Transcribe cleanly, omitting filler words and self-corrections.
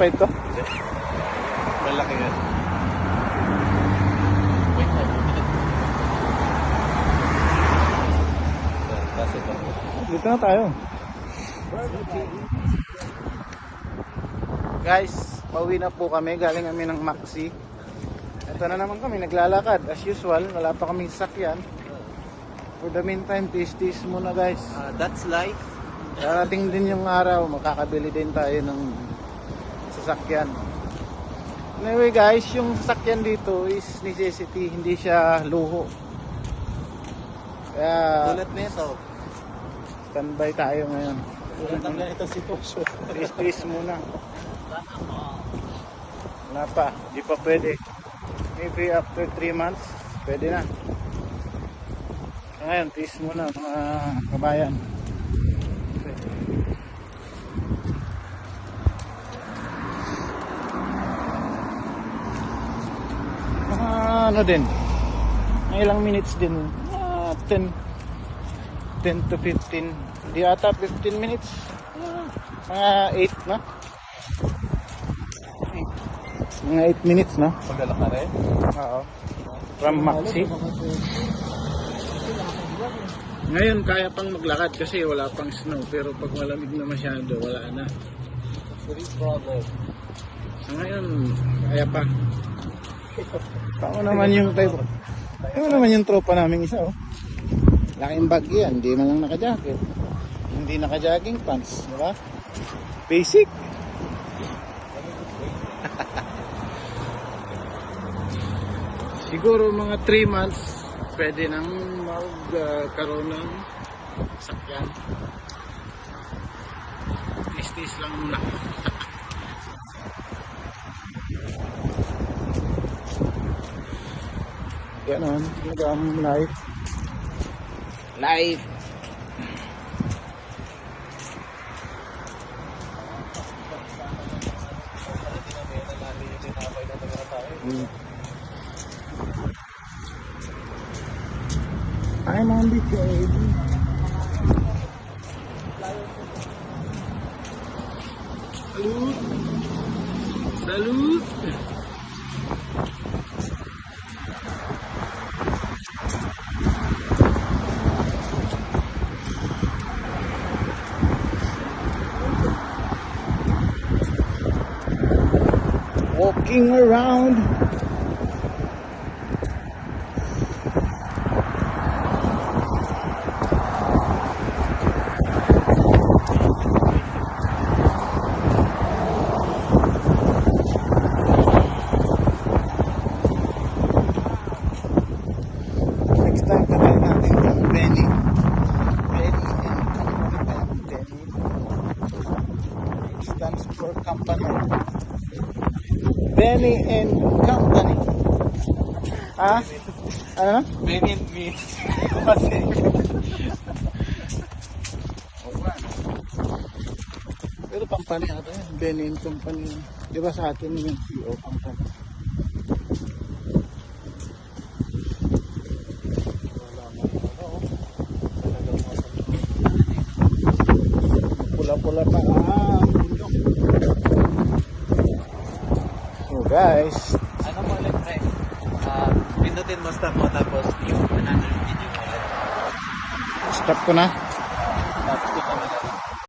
modified to? Malaki yan. Dito na tayo. Guys, pauwi na po kami. Galing kami ng Maxi. Ito na naman kami, naglalakad. As usual, wala pa kaming sasakyan. For the meantime, tis-tis muna guys. That's life. Darating din yung araw, makakabili din tayo ng sasakyan. Anyway guys, yung sasakyan dito is necessity, hindi siya luho. Kaya Tulad nito. standby tayo ngayon. Tulad ng ganito sitwasyon. Tis-tis muna. Wala pa, di pa pwede. Maybe after 3 months, pwede na. Ngayon, tis muna mga kabayan. Ano din, mga ilang minutes din, 10 to 15, di ata 15 minutes, mga 8 na, mga 8 minutes na. Paglalaka rin. Oo, from Maxi. Ngayon kaya pang maglakad kasi wala pang snow, pero pag malamig na masyado wala na. Problem. So ngayon kaya pa. Tama naman yung type. Tama naman yung tropa namin isa, oh. Laking bag yan, hindi man lang naka-jacket. Hindi naka-jogging pants, di ba? Basic. Siguro mga 3 months pwede nang magkaroon ng sakyan. Tis-tis lang muna. Ganon, nag-aamong life. Life. I'm on the train. Salud. Salud. Walking around. Next time tayo natin yung Benny. Benny and Benny stands for company. Benny and Company. Ah? Ano na? Benny and me. Kasi. Pero company ata yan. Benny and Company. Di ba sa atin yung CO company? Pula-pula pa. So guys, Ano mo ulit, pre? Pindutin mo stop mo tapos yung another video mo ulit. stop ko na.